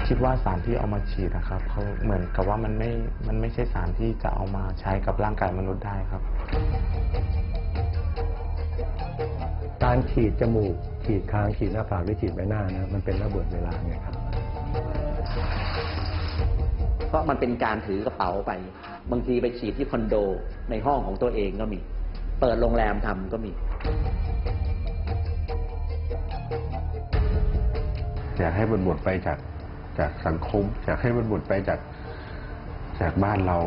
คิดว่าสารที่เอามาฉีดนะครับเขาเหมือนกับว่ามันไม่ใช่สารที่จะเอามาใช้กับร่างกายมนุษย์ได้ครับการฉีดจมูกฉีดคางฉีดหน้าผากหรือฉีดใบหน้านะมันเป็นระเบิดเวลาไงครับเพราะมันเป็นการถือกระเป๋าไปบางทีไปฉีดที่คอนโดในห้องของตัวเองก็มีเปิดโรงแรมทำก็มีอยากให้มันหมดไปจากสังคมอยากให้มันหมดไปจากบ้านเรา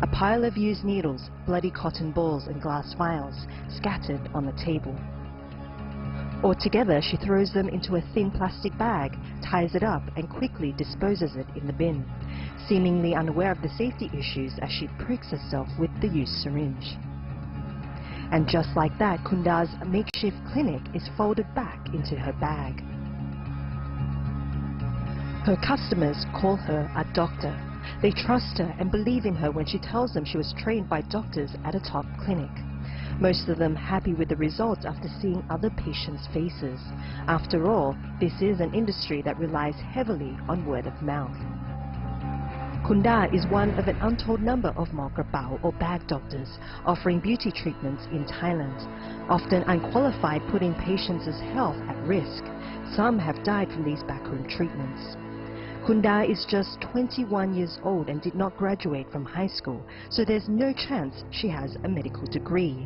A pile of used needles, bloody cotton balls and glass vials scattered on the table. Altogether, she throws them into a thin plastic bag, ties it up and quickly disposes it in the bin, seemingly unaware of the safety issues as she pricks herself with the used syringe. And just like that, Kunda's makeshift clinic is folded back into her bag. Her customers call her a doctor. They trust her and believe in her when she tells them she was trained by doctors at a top clinic. Most of them happy with the results after seeing other patients' faces. After all, this is an industry that relies heavily on word of mouth. Kunda is one of an untold number of Mokrapao or bag doctors offering beauty treatments in Thailand, often unqualified, putting patients' health at risk. Some have died from these backroom treatments. Kunda is just 21 years old and did not graduate from high school, so there's no chance she has a medical degree.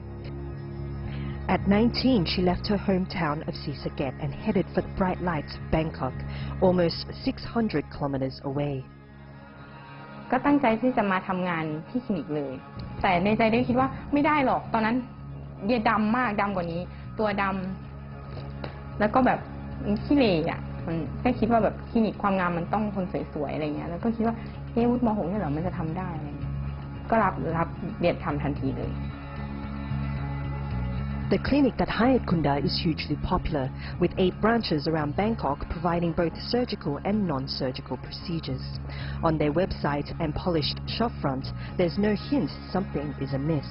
At 19, she left her hometown of Sisaket and headed for the bright lights of Bangkok, almost 600 kilometers away. ก็ตั้งใจที่จะมาทำงานที่คลินิกเลยแต่ในใจได้คิดว่าไม่ได้หรอกตอนนั้นเดียดำมากดำกว่านี้ตัวดำแล้วก็แบบขี้เหร่อ่ะมันก็คิดว่าแบบคลินิกความงามมันต้องคนสวยๆอะไรเงี้ยแล้วก็คิดว่าวุฒิม.6 เนี่ยเหรอมันจะทำได้อะไรเงี้ยก็รับเดียดทำทันทีเลย The clinic that hired Kunda is hugely popular, with 8 branches around Bangkok providing both surgical and non-surgical procedures. On their website and polished shopfront, there's no hint something is amiss.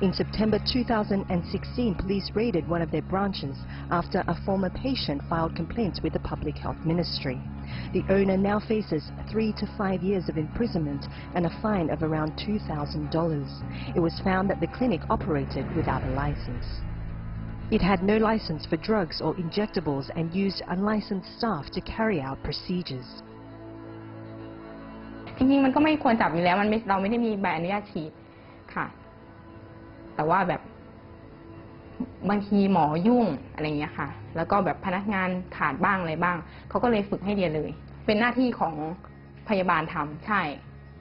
In September 2016, police raided one of their branches after a former patient filed complaints with the Public Health Ministry. The owner now faces 3 to 5 years of imprisonment and a fine of around $2,000. It was found that the clinic operated without a license. It had no license for drugs or injectables and used unlicensed staff to carry out procedures. จริงๆมันก็ไม่ควรจับอยู่แล้วเราไม่ได้มีใบอนุญาตฉีดค่ะแต่ว่าแบบบางทีหมอยุ่งอะไรเงี้ยค่ะแล้วก็แบบพนักงานขาดบ้างอะไรบ้างเขาก็เลยฝึกให้เดียเลยเป็นหน้าที่ของพยาบาลทำใช่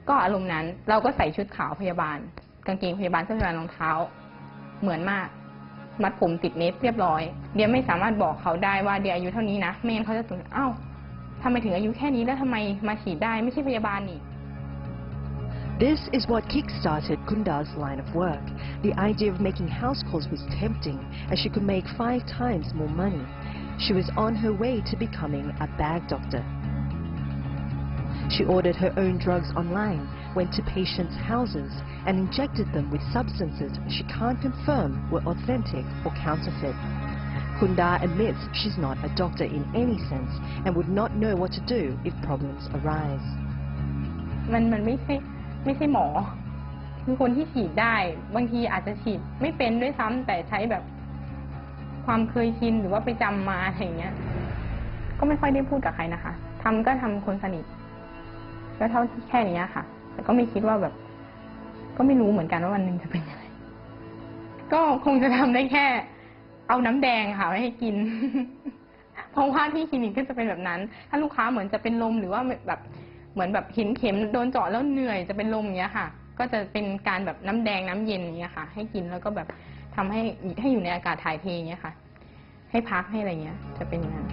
ก็อารมณ์นั้นเราก็ใส่ชุดขาวพยาบาลกางเกงพยาบาลเสื้อพยาบาลรองเท้าเหมือนมากมัดผมติดเนตเรียบร้อยเดียไม่สามารถบอกเขาได้ว่าเดียอายุเท่านี้นะไม่งั้นเขาจะตื่นอ้าวทำไมถึงอายุแค่นี้แล้วทำไมมาฉีดได้ไม่ใช่พยาบาลนี่ This is what kick-started Kunda's line of work. The idea of making house calls was tempting, as she could make 5 times more money. She was on her way to becoming a bag doctor. She ordered her own drugs online, went to patients' houses, and injected them with substances she can't confirm were authentic or counterfeit. Kunda admits she's not a doctor in any sense and would not know what to do if problems arise. มันไม่ใช่หมอคือคนที่ฉีดได้บางทีอาจจะฉีดไม่เป็นด้วยซ้ำแต่ใช้แบบความเคยชินหรือว่าไปจำมาอะไรอย่างเงี้ยก็ไม่ค่อยได้พูดกับใครนะคะทำคนสนิทก็เท่าที่แค่นี้ค่ะแต่ก็ไม่คิดว่าแบบก็ไม่รู้เหมือนกันว่าวันหนึ่งจะเป็นยังไงก็คงจะทำได้แค่เอาน้ำแดงค่ะไว้ให้กิน เพราะว่าที่คลินิกก็จะเป็นแบบนั้นถ้าลูกค้าเหมือนจะเป็นลมหรือว่าแบบเหมือนแบบหินเข็มโดนเจาะแล้วเหนื่อยจะเป็นลมอย่างเงี้ยค่ะก็จะเป็นการแบบน้ำแดงน้ำเย็นอย่างเงี้ยค่ะให้กินแล้วก็แบบทำให้อยู่ในอากาศถ่ายเทอย่างเงี้ยค่ะให้พักให้อะไรเงี้ยจะเป็นอย่างนั้น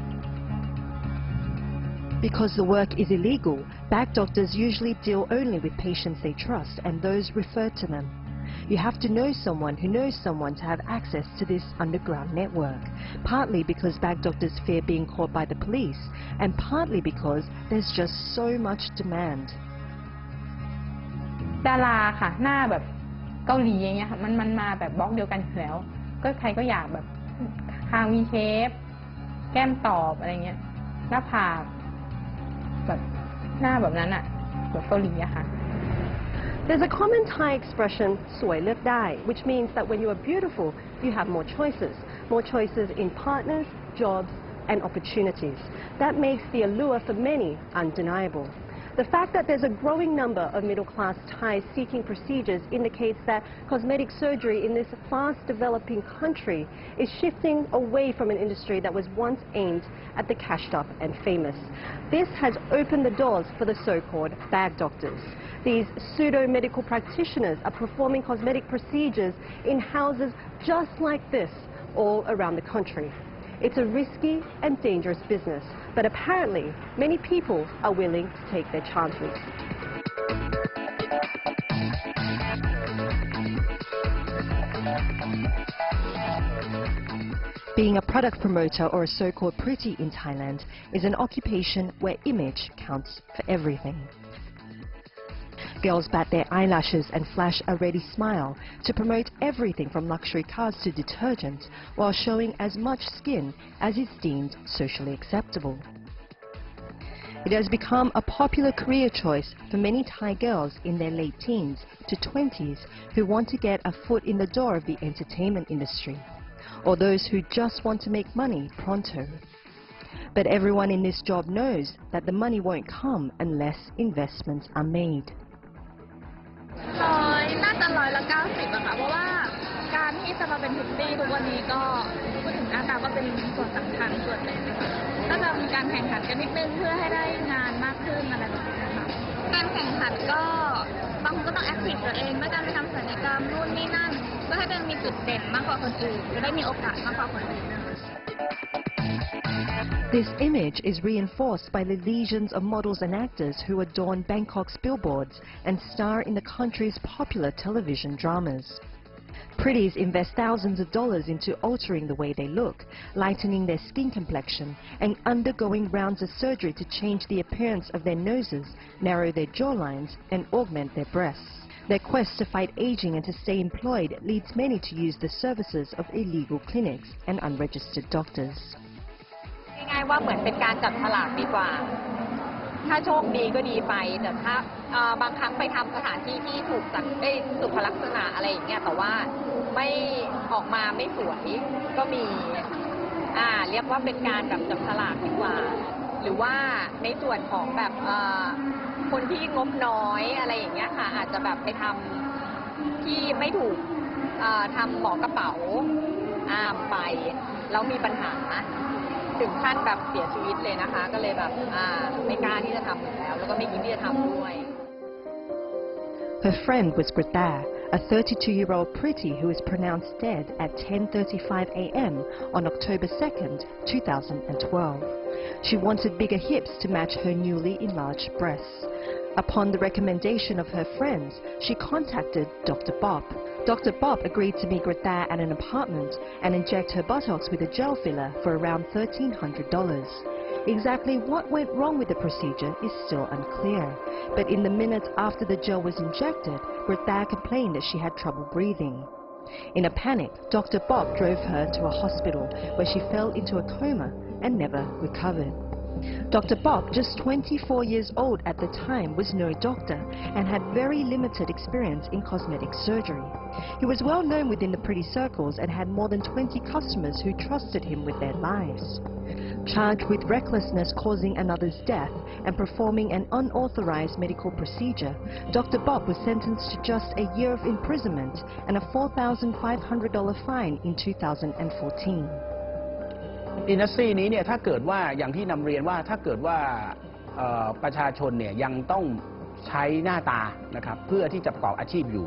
Because the work is illegal, bag doctors usually deal only with patients they trust and those referred to them. You have to know someone who knows someone to have access to this underground network, partly because bag doctors fear being caught by the police, and partly because there's just so much demand. ดาราค่ะหน้าแบบเกาหลีอย่างเงี้ยค่ะมันมาแบบบล็อกเดียวกันอยู่แล้วก็ใครก็อยากแบบคางวีเชฟแก้มตอบอะไรเงี้ยหน้าผากแบบหน้าแบบนั้นอะแบบเกาหลีอะค่ะ There's a common Thai expression, "soi lik dai," which means that when you are beautiful, you have more choices in partners, jobs, and opportunities. That makes the allure for many undeniable. The fact that there's a growing number of middle-class Thais seeking procedures indicates that cosmetic surgery in this fast-developing country is shifting away from an industry that was once aimed at the cashed-up and famous. This has opened the doors for the so-called bag doctors. These pseudo-medical practitioners are performing cosmetic procedures in houses just like this all around the country. It's a risky and dangerous business, but apparently many people are willing to take their chances. Being a product promoter or a so-called pretty in Thailand is an occupation where image counts for everything. Girls bat their eyelashes and flash a ready smile to promote everything from luxury cars to detergent while showing as much skin as is deemed socially acceptable. It has become a popular career choice for many Thai girls in their late teens to 20s who want to get a foot in the door of the entertainment industry, or those who just want to make money pronto. But everyone in this job knows that the money won't come unless investments are made. น่าจะ90%อะค่ะเพราะว่าการที่จะมาเป็นพริตตี้ทุกวันนี้ก็พูดถึงหน้าตาก็เป็นส่วนสำคัญส่วนหนึ่งค่ะก็จะมีการแข่งขันกันนิดนึงเพื่อให้ได้งานมากขึ้นอะไรแบบนี้ค่ะการแข่งขันก็บางคนก็ต้องแอคทีฟตัวเองด้วยการไปทำศัลยกรรมนู่นนี่นั่นเพื่อให้ตัวเองมีจุดเด่นมากกว่าคนอื่นจะได้มีโอกาสมากกว่าคนอื่น This image is reinforced by the legions of models and actors who adorn Bangkok's billboards and star in the country's popular television dramas. Pretties invest thousands of dollars into altering the way they look, lightening their skin complexion, and undergoing rounds of surgery to change the appearance of their noses, narrow their jawlines, and augment their breasts. Their quest to fight aging and to stay employed leads many to use the services of illegal clinics and unregistered doctors. ง่ายๆว่าเหมือนเป็นการจับฉลากดีกว่าถ้าโชคดีก็ดีไปแต่ถ้าบางครั้งไปทำสถานที่ที่ถูกจัดได้สุขลักษณะอะไรอย่างเงี้ยแต่ว่าไม่ออกมาไม่สวยก็มีเรียกว่าเป็นการแบบจับฉลากดีกว่าหรือว่าในส่วนของแบบคนที่งบน้อยอะไรอย่างเงี้ยค่ะอาจจะแบบไปทำที่ไม่ถูกทำหมอกระเป๋าไปแล้วมีปัญหาถึงขั้นแบบเสียชีวิตเลยนะคะก็เลยแบบไม่กล้าที่จะทำแล้วแล้วก็ไม่คิดที่จะทำด้วย Her friend was Greta, a 32-year-old pretty who was pronounced dead at 10:35 a.m. on October 2nd, 2012. She wanted bigger hips to match her newly enlarged breasts. Upon the recommendation of her friends, she contacted Dr. Bob. Dr. Bob agreed to meet Greta at an apartment and inject her buttocks with a gel filler for around $1,300. Exactly what went wrong with the procedure is still unclear, but in the minutes after the gel was injected, Greta complained that she had trouble breathing. In a panic, Dr. Bob drove her to a hospital where she fell into a coma and never recovered. Dr. Bob, just 24 years old at the time, was no doctor and had very limited experience in cosmetic surgery. He was well known within the pretty circles and had more than 20 customers who trusted him with their lives. Charged with recklessness causing another's death and performing an unauthorized medical procedure, Dr. Bob was sentenced to just a year of imprisonment and a $4,500 fine in 2014. อินดัสทรีนี้เนี่ยถ้าเกิดว่าอย่างที่นำเรียนว่าถ้าเกิดว่าประชาชนเนี่ยยังต้องใช้หน้าตานะครับเพื่อที่จะประกอบอาชีพอยู่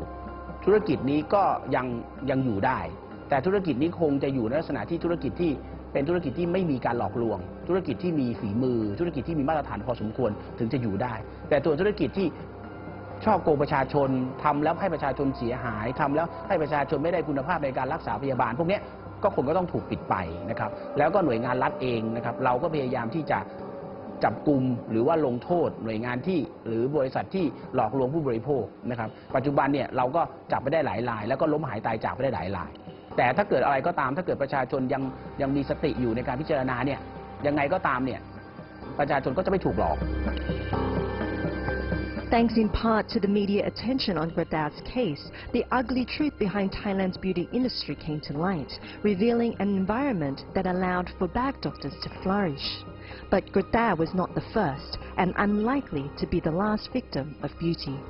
ธุรกิจนี้ก็ยังอยู่ได้แต่ธุรกิจนี้คงจะอยู่ในลักษณะที่ธุรกิจที่เป็นธุรกิจที่ไม่มีการหลอกลวงธุรกิจที่มีฝีมือธุรกิจที่มีมาตรฐานพอสมควรถึงจะอยู่ได้แต่ตัวธุรกิจที่ ช่อโกงประชาชนทำแล้วให้ประชาชนเสียหายทำแล้วให้ประชาชนไม่ได้คุณภาพในการรักษาพยาบาลพวกนี้ก็คงก็ต้องถูกปิดไปนะครับแล้วก็หน่วยงานรัฐเองนะครับเราก็พยายามที่จะจับกลุ่มหรือว่าลงโทษหน่วยงานที่หรือบริษัทที่หลอกลวงผู้บริโภคนะครับปัจจุบันเนี่ยเราก็จับไปได้หลายรายแล้วก็ล้มหายตายจากไปได้หลายรายแต่ถ้าเกิดอะไรก็ตามถ้าเกิดประชาชนยังมีสติอยู่ในการพิจารณาเนี่ยยังไงก็ตามเนี่ยประชาชนก็จะไม่ถูกหลอก Thanks in part to the media attention on Gradav's case, the ugly truth behind Thailand's beauty industry came to light, revealing an environment that allowed for bag doctors to flourish. But Gradav was not the first and unlikely to be the last victim of beauty.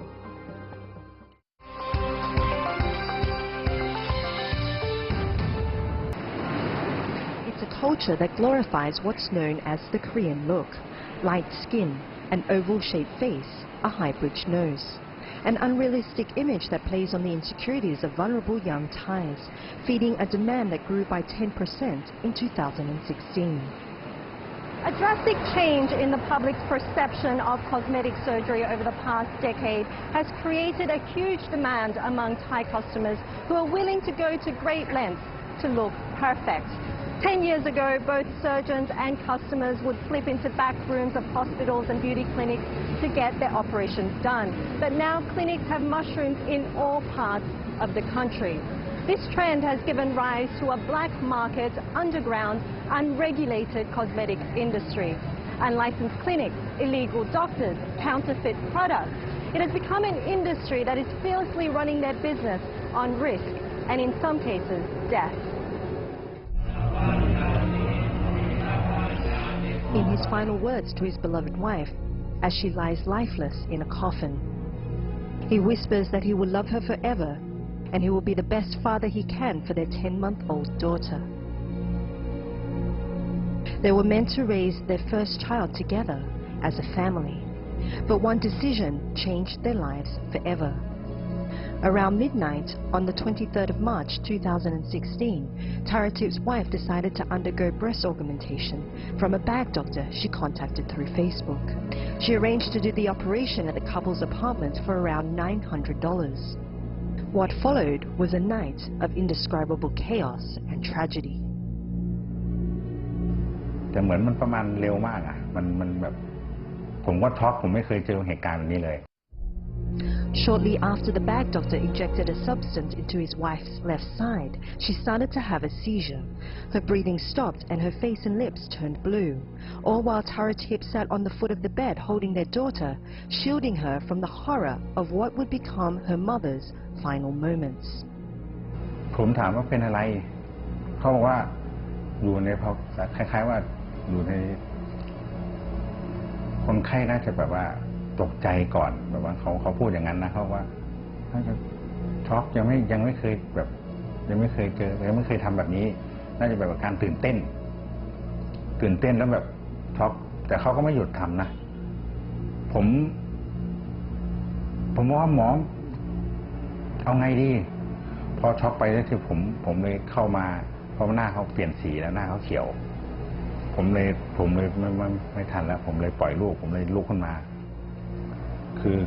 It's a culture that glorifies what's known as the Korean look: light skin, an oval-shaped face, a high-bridged nose. An unrealistic image that plays on the insecurities of vulnerable young Thais, feeding a demand that grew by 10% in 2016. A drastic change in the public's perception of cosmetic surgery over the past decade has created a huge demand among Thai customers who are willing to go to great lengths to look perfect. 10 years ago, both surgeons and customers would slip into back rooms of hospitals and beauty clinics to get their operations done. But now clinics have mushroomed in all parts of the country. This trend has given rise to a black market, underground, unregulated cosmetics industry. Unlicensed clinics, illegal doctors, counterfeit products. It has become an industry that is fiercely running their business on risk and in some cases, death. In his final words to his beloved wife, as she lies lifeless in a coffin, he whispers that he will love her forever and he will be the best father he can for their 10-month-old daughter. They were meant to raise their first child together as a family, but one decision changed their lives forever. Around midnight on the 23rd of March 2016, Taratip's wife decided to undergo breast augmentation from a bag doctor she contacted through Facebook. She arranged to do the operation at the couple's apartment for around $900. What followed was a night of indescribable chaos and tragedy. แต่เหมือนมันประมาณเร็วมากอ่ะมันแบบผมก็ช็อกผมไม่เคยเจอเหตุการณ์แบบนี้เลย Shortly after the bag doctor injected a substance into his wife's left side, she started to have a seizure. Her breathing stopped and her face and lips turned blue, all while Taratip sat on the foot of the bed holding their daughter, shielding her from the horror of what would become her mother's final moments. ผมถามว่าเป็นอะไรเขาบอกว่าอยู่ในภาวะคล้ายๆว่าอยู่ในคนไข้น่าจะแบบว่าตกใจก่อนแบบว่าเขาพูดอย่างนั้นนะเขาว่าน่าจะช็อกยังไม่เคยแบบยังไม่เคยเจอยังไม่เคยทำแบบนี้น่าจะแบบการตื่นเต้นแล้วแบบช็อกแต่เขาก็ไม่หยุดทำนะผมว่าหมอเอาไงดีพอช็อกไปแล้วคือผมเลยเข้ามาเพราะหน้าเขาเปลี่ยนสีแล้วหน้าเขาเขียวผมเลยไม่ทันแล้วผมเลยปล่อยลูกผมเลยลุกขึ้นมา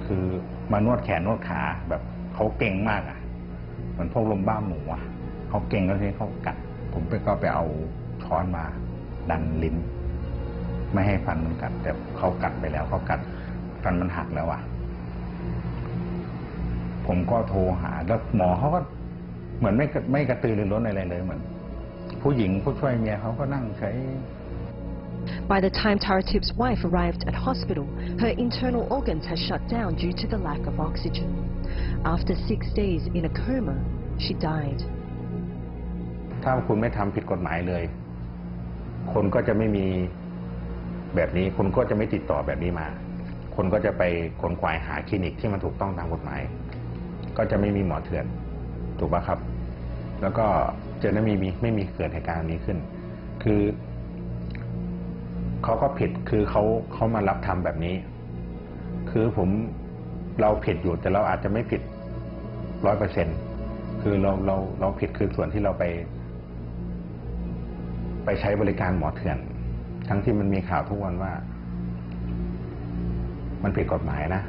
คือมานวดแขนนวดขาแบบเขาเก่งมากอ่ะเหมือนพวกลมบ้าหมูอ่ะเขาเก่งแล้วทีเขากัดผมก็ไปเอาช้อนมาดันลิ้นไม่ให้ฟันมันกัดแต่เขากัดไปแล้วเขากัดฟันมันหักแล้วอ่ะผมก็โทรหาแล้วหมอเขาก็เหมือนไม่กระตือรือร้นอะไรเลยเหมือนผู้หญิงผู้ช่วยเมียเขาก็นั่งใช้ By the time Taratip's wife arrived at hospital, her internal organs had shut down due to the lack of oxygen. After 6 days in a coma, she died. ถ้าคุณไม่ทำผิดกฎหมายเลยคนก็จะไม่มีแบบนี้คนก็จะไม่ติดต่อแบบนี้มาคนก็จะไปขนขวายหาคลินิกที่มันถูกต้องตามกฎหมายก็จะไม่มีหมอเถื่อนถูกป่ะครับแล้วก็จะไม่มีเกิดเหตุการณ์นี้ขึ้นคือเขาก็ผิดคือเขามารับทำแบบนี้คือเราผิดอยู่แต่เราอาจจะไม่ผิด 100% คือเราผิดคือส่วนที่เราไปใช้บริการหมอเถื่อนทั้งที่มันมีข่าวทุกวันว่ามันผิดกฎหมายนะ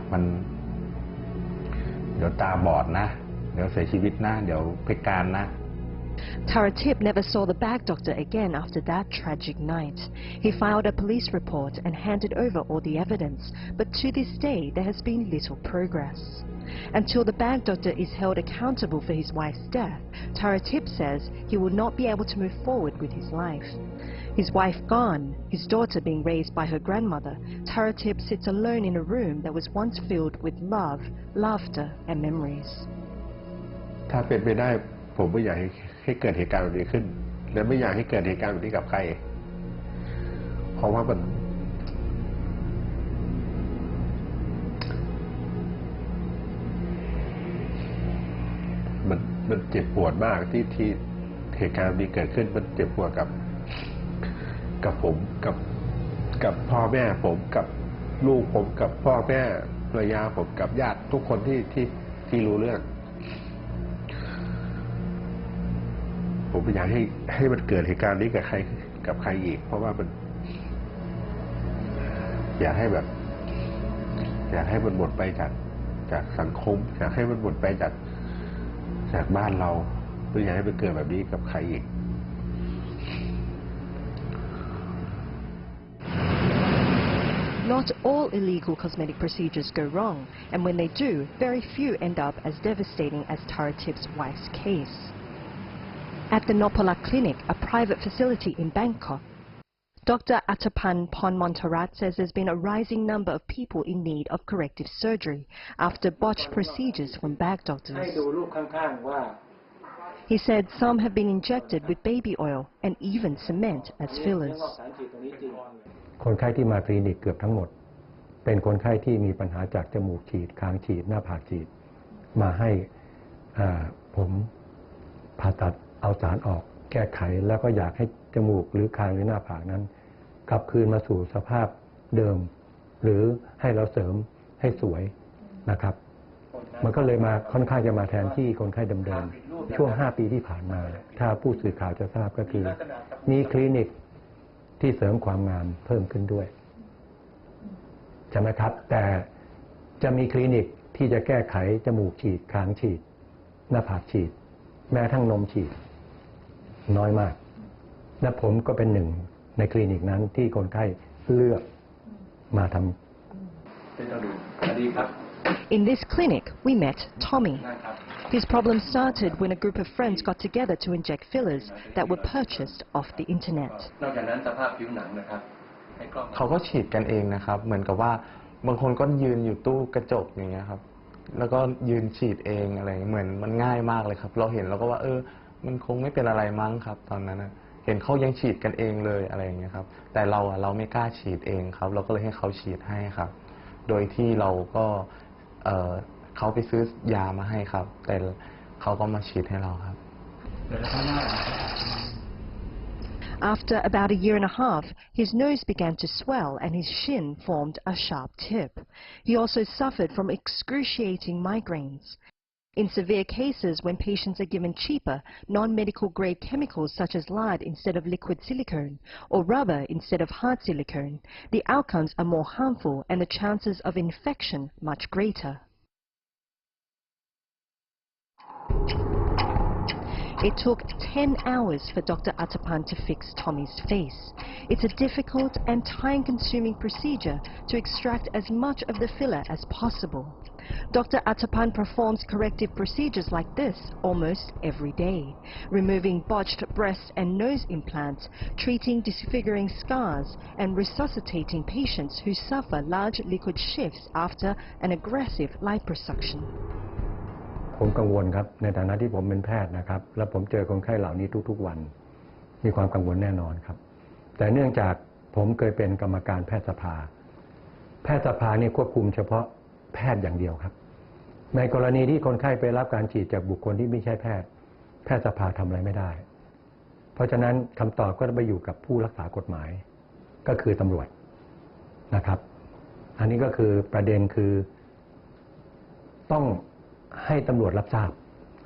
เดี๋ยวตาบอดนะ เดี๋ยวเสียชีวิตนะ เดี๋ยวพิการนะ Taratip never saw the bag doctor again after that tragic night. He filed a police report and handed over all the evidence, but to this day there has been little progress. Until the bag doctor is held accountable for his wife's death, Taratip says he will not be able to move forward with his life. His wife gone, his daughter being raised by her grandmother, Taratip sits alone in a room that was once filled with love, laughter and memories. ถ้าเป็นไปได้ผมไม่อยากให้เกิดเหตุการณ์แบบนี้ขึ้นและไม่อยากให้เกิดเหตุการณ์แบบนี้กับใครเพราะว่ามันเจ็บปวดมากที่เหตุการณ์นี้เกิดขึ้นมันเจ็บปวดกับผมกับพ่อแม่ผมกับลูกผมกับพ่อแม่ภรรยาผมกับญาติทุกคนที่รู้เรื่องผมไม่อยากให้มันเกิดเหตุการณ์นี้กับใครอีกเพราะว่ามันอยากให้มันหมดไปจากสังคมอยากให้มันหมดไปจากบ้านเราไม่อยากให้มันเกิดแบบนี้กับใครอีก Not all illegal cosmetic procedures go wrong, and when they do, very few end up as devastating as Taratip's wife's case. At the Nopala Clinic, a private facility in Bangkok, Dr. Atapan Ponmontarat says there's been a rising number of people in need of corrective surgery after botched procedures from bag doctors. He said some have been injected with baby oil and even cement as fillers. คนไข้ที่มาคลินิกเกือบทั้งหมดเป็นคนไข้ที่มีปัญหาจากจมูกฉีดคางฉีดหน้าผากฉีดมาให้ผมผ่าตัดเอาสารออกแก้ไขแล้วก็อยากให้จมูกหรือคางหรือหน้าผากนั้นกลับคืนมาสู่สภาพเดิมหรือให้เราเสริมให้สวยนะครับมันก็เลยมาค่อนข้างจะมาแทนที่คนไข้เดิมๆช่วง5 ปีที่ผ่านมาถ้าผู้สื่อข่าวจะทราบก็คือมีคลินิกที่เสริมความงามเพิ่มขึ้นด้วยใช่ไหมครับแต่จะมีคลินิกที่จะแก้ไขจมูกฉีดคางฉีดหน้าผากฉีดแม้ทั้งนมฉีดน้อยมากและผมก็เป็นหนึ่งในคลินิกนั้นที่คนไข้เลือกมาทำ In this clinic, we met Tommy. His problem started when a group of friends got together to inject fillers that were purchased off the internet. เขาก็ฉีดกันเองนะครับเหมือนกับว่าบางคนก็ยืนอยู่ตู้กระจกอย่างเงี้ยครับแล้วก็ยืนฉีดเองอะไรเหมือนมันง่ายมากเลยครับเราเห็นเราก็ว่ามันคงไม่เป็นอะไรมั้งครับตอนนั้นเห็นเขายังฉีดกันเองเลยอะไรอย่างเงี้ยครับแต่เราไม่กล้าฉีดเองครับเราก็เลยให้เขาฉีดให้ครับโดยที่เราก็เขาไปซื้อยามาให้ครับแต่เขาก็มาฉีดให้เราครับ After about a year and a half, his nose began to swell and his shin formed a sharp tip. He also suffered from excruciating migraines. In severe cases, when patients are given cheaper, non-medical grade chemicals such as lard instead of liquid silicone or rubber instead of hard silicone, the outcomes are more harmful and the chances of infection much greater. It took 10 hours for Dr. Atapan to fix Tommy's face. It's a difficult and time-consuming procedure to extract as much of the filler as possible. Dr. Atapan performs corrective procedures like this almost every day, removing botched breast and nose implants, treating disfiguring scars, and resuscitating patients who suffer large liquid shifts after an aggressive liposuction. ผมกังวลครับในฐานะที่ผมเป็นแพทย์นะครับและผมเจอคนไข้เหล่านี้ทุกๆวันมีความกังวลแน่นอนครับแต่เนื่องจากผมเคยเป็นกรรมการแพทยสภานี่ควบคุมเฉพาะแพทย์อย่างเดียวครับในกรณีที่คนไข้ไปรับการฉีดจากบุคคลที่ไม่ใช่แพทย์สภาทำอะไรไม่ได้เพราะฉะนั้นคำตอบก็ไปอยู่กับผู้รักษากฎหมายก็คือตำรวจนะครับอันนี้ก็คือประเด็นคือต้องให้ตำรวจรับทราบ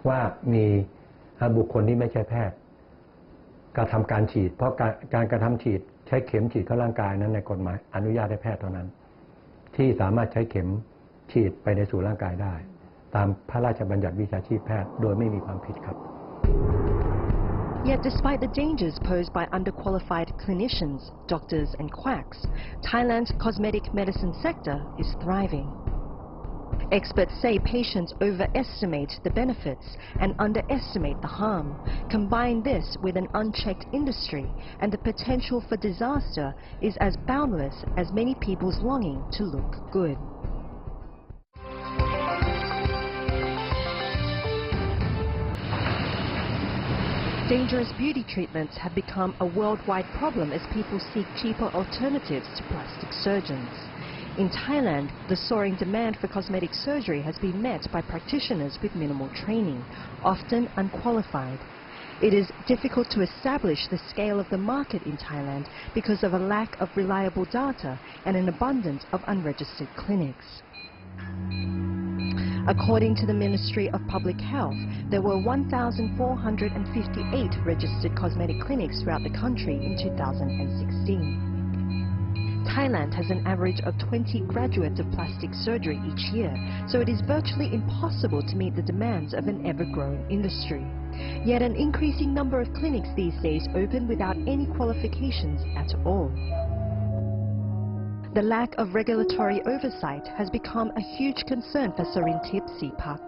ว่ามีบุคคลที่ไม่ใช่แพทย์กระทำการฉีดเพราะการกระทำฉีดใช้เข็มฉีดเข้าร่างกายนั้นในกฎหมายอนุญาตให้แพทย์เท่านั้นที่สามารถใช้เข็มฉีดไปในสู่ร่างกายได้ ตามพระราชบัญญัติวิชาชีพแพทย์โดยไม่มีความผิดครับ Yet despite the dangers posed by underqualified clinicians, doctors and quacks, Thailand's cosmetic medicine sector is thriving. Experts say patients overestimate the benefits and underestimate the harm. Combine this with an unchecked industry, and the potential for disaster is as boundless as many people's longing to look good. Dangerous beauty treatments have become a worldwide problem as people seek cheaper alternatives to plastic surgeons. In Thailand, the soaring demand for cosmetic surgery has been met by practitioners with minimal training, often unqualified. It is difficult to establish the scale of the market in Thailand because of a lack of reliable data and an abundance of unregistered clinics. According to the Ministry of Public Health, there were 1,458 registered cosmetic clinics throughout the country in 2016. Thailand has an average of 20 graduates of plastic surgery each year, so it is virtually impossible to meet the demands of an ever-growing industry. Yet an increasing number of clinics these days open without any qualifications at all. The lack of regulatory oversight has become a huge concern for Sorintip Sipak.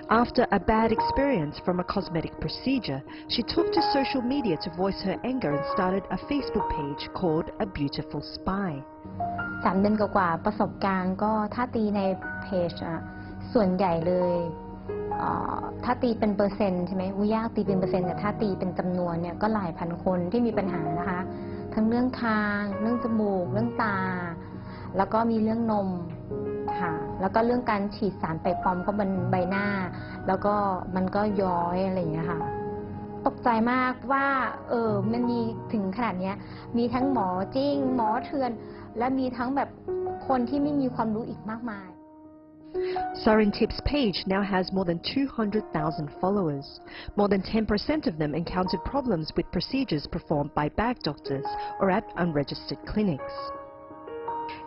After a bad experience from a cosmetic procedure, she took to social media to voice her anger and started a Facebook page called A Beautiful Spy. 3 เดือนกว่าประสบการณ์ก็ถ้าตีในเพจส่วนใหญ่เลยถ้าตีเป็นเปอร์เซ็นต์ใช่ไหมยากตีเป็นเปอร์เซ็นต์แต่ถ้าตีเป็นจำนวนเนี่ยก็หลายพันคนที่มีปัญหานะคะทั้งเรื่องคางเรื่องจมูกเรื่องตาแล้วก็มีเรื่องนมค่ะแล้วก็เรื่องการฉีดสารแปลกปลอมเข้าบนใบหน้าแล้วก็มันก็ย้อยอะไรอย่างเงี้ยค่ะตกใจมากว่ามันมีถึงขนาดนี้มีทั้งหมอจริงหมอเถื่อนและมีทั้งแบบคนที่ไม่มีความรู้อีกมากมาย Sorintip's page now has more than 200,000 followers. More than 10% of them encountered problems with procedures performed by bag doctors or at unregistered clinics.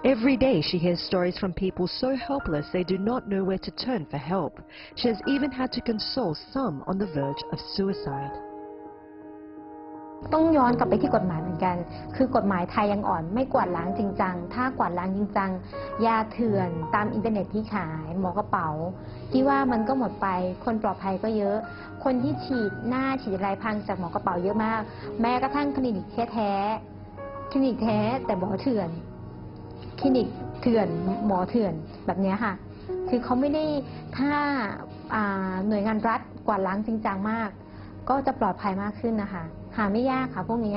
Every day she hears stories from people so helpless they do not know where to turn for help. She has even had to console some on the verge of suicide. ต้องย้อนกลับไปที่กฎหมายเหมือนกันคือกฎหมายไทยยังอ่อนไม่กวาดล้างจริงจังถ้ากวาดล้างจริงจังยาเถื่อนตามอินเทอร์เน็ตที่ขายหมอกระเป๋าที่ว่ามันก็หมดไปคนปลอดภัยก็เยอะคนที่ฉีดหน้าฉีดลายพังจากหมอกระเป๋าเยอะมากแม้กระทั่งคลินิกแท้คลินิกแท้แต่หมอเถื่อนคลินิกเถื่อนหมอเถื่อนแบบนี้ค่ะคือเขาไม่ได้ถ้าหน่วยงานรัฐกวาดล้างจริงจังมากก็จะปลอดภัยมากขึ้นนะคะหาไม่ยากค่ะพวกนี้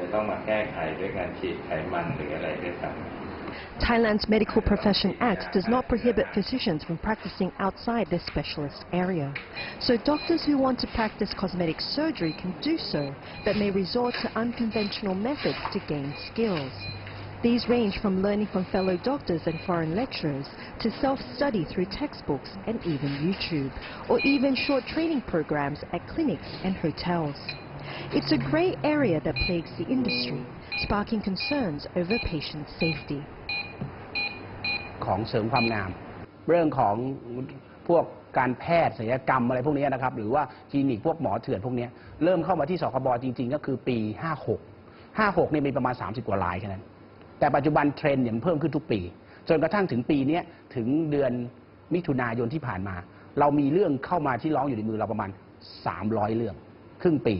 จะต้องมาแก้ไขด้วยการฉีดไขมันหรืออะไรด้วยซ้ำ Thailand's Medical Profession Act does not prohibit physicians from practicing outside their specialist area. So doctors who want to practice cosmetic surgery can do so, but may resort to unconventional methods to gain skills. These range from learning from fellow doctors and foreign lecturers to self-study through textbooks and even YouTube, or even short training programs at clinics and hotels. It's a grey area that plagues the industry, sparking concerns over patient safety. ของเสริมความงามเรื่องของพวกการแพทย์ศัลยกรรมอะไรพวกนี้นะครับหรือว่าคลินิกพวกหมอเถื่อนพวกนี้เริ่มเข้ามาที่สคบจริงๆก็คือปี56นี่มีประมาณ30กว่ารายแค่นั้นแต่ปัจจุบันเทรนด์เนี่ยเพิ่มขึ้นทุกปีจนกระทั่งถึงปีนี้ถึงเดือนมิถุนายนที่ผ่านมาเรามีเรื่องเข้ามาที่ร้องอยู่ในมือเราประมาณ300เรื่องครึ่งปี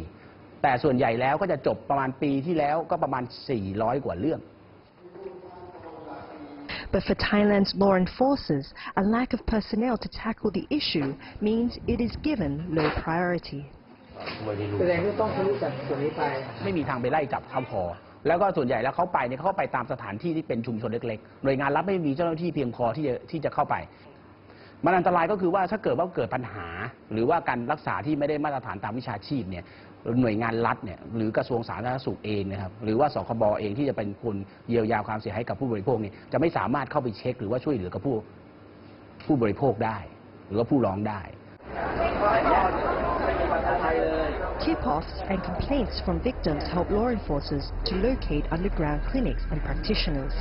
แต่ส่วนใหญ่แล้วก็จะจบประมาณปีที่แล้วก็ประมาณ400กว่าเรื่อง But for Thailand's law enforcers, a lack of personnel to tackle the issue means it is given low priority. แสดงว่าต้องรู้จักส่วนนี้ไปไม่มีทางไปไล่จับเขาพอแล้วก็ส่วนใหญ่แล้วเขาไปเนี่ยเขาไปตามสถานที่ที่เป็นชุมชนเล็กๆหน่วยงานรัฐไม่มีเจ้าหน้าที่เพียงพอที่จะเข้าไปมันอันตรายก็คือว่าถ้าเกิดว่าเกิดปัญหาหรือว่าการรักษาที่ไม่ได้มาตรฐานตามวิชาชีพเนี่ยหน่วยงานรัฐเนี่ยหรือกระทรวงสาธารณสุขเองนะครับหรือว่าสคบเองที่จะเป็นคนเยียวยาความเสียหายกับผู้บริโภคเนี่ยจะไม่สามารถเข้าไปเช็คหรือว่าช่วยเหลือกับผู้บริโภคได้หรือว่าผู้ร้องได้ Tip-offs and complaints from victims help law enforcers to locate underground clinics and practitioners.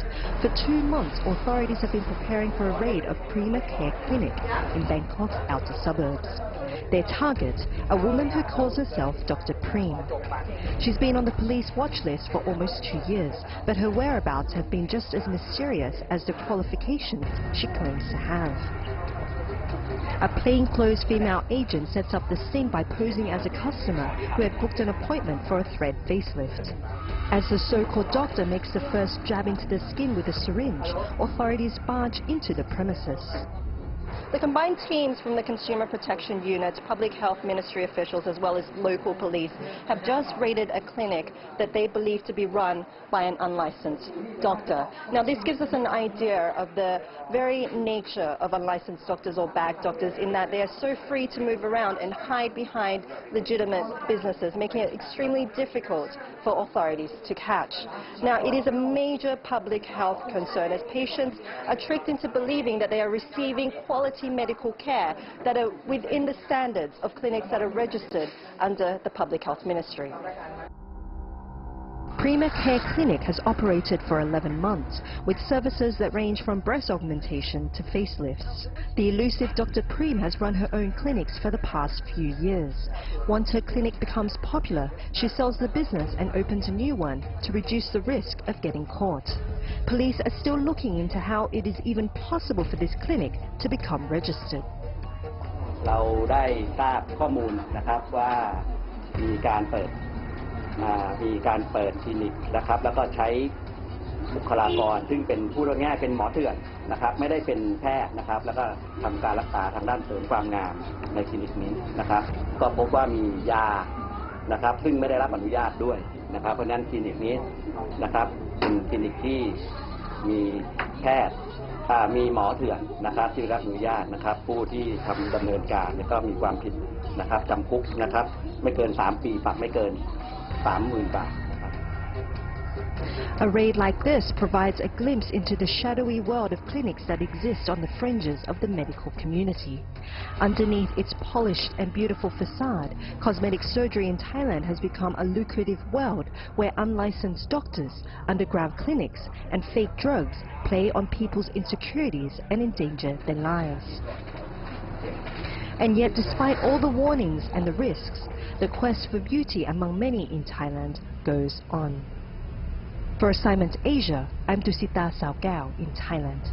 For 2 months, authorities have been preparing for a raid of Prima Care Clinic in Bangkok's outer suburbs. Their target, a woman who calls herself Dr. Preem. She's been on the police watch list for almost 2 years, but her whereabouts have been just as mysterious as the qualifications she claims to have. A plainclothes female agent sets up the scene by posing as a customer who had booked an appointment for a thread facelift. As the so-called doctor makes the first jab into the skin with a syringe, authorities barge into the premises. The combined teams from the Consumer Protection Unit, Public Health Ministry officials, as well as local police, have just raided a clinic that they believe to be run by an unlicensed doctor. Now, this gives us an idea of the very nature of unlicensed doctors or bag doctors, in that they are so free to move around and hide behind legitimate businesses, making it extremely difficult for authorities to catch. Now, it is a major public health concern as patients are tricked into believing that they are receiving quality medical care that are within the standards of clinics that are registered under the Public Health Ministry. Prima Care Clinic has operated for 11 months, with services that range from breast augmentation to facelifts. The elusive Dr. Preem has run her own clinics for the past few years. Once her clinic becomes popular, she sells the business and opens a new one to reduce the risk of getting caught. Police are still looking into how it is even possible for this clinic to become registered. เราได้ทราบข้อมูลนะครับว่ามีการเปิดคลินิกนะครับแล้วก็ใช้บุคลากรซึ่งเป็นผู้เรียกง่ายเป็นหมอเถื่อนนะครับไม่ได้เป็นแพทย์นะครับแล้วก็ทำการรักษาทางด้านเสริมความงามในคลินิกนี้นะครับก็พบว่ามียานะครับซึ่งไม่ได้รับอนุญาตด้วยนะครับเพราะฉะนั้นคลินิกนี้นะครับเป็นคลินิกที่มีแพทย์มีหมอเถื่อนนะครับที่รับอนุญาตนะครับผู้ที่ทำดำเนินการก็มีความผิดนะครับจำคุกนะครับไม่เกิน3 ปีปรับไม่เกิน30,000 บาท A raid like this provides a glimpse into the shadowy world of clinics that exist on the fringes of the medical community. Underneath its polished and beautiful facade, cosmetic surgery in Thailand has become a lucrative world where unlicensed doctors, underground clinics, and fake drugs play on people's insecurities and endanger their lives. And yet, despite all the warnings and the risks, the quest for beauty among many in Thailand goes on. For Assignment Asia, I'm Dusita Saogao in Thailand.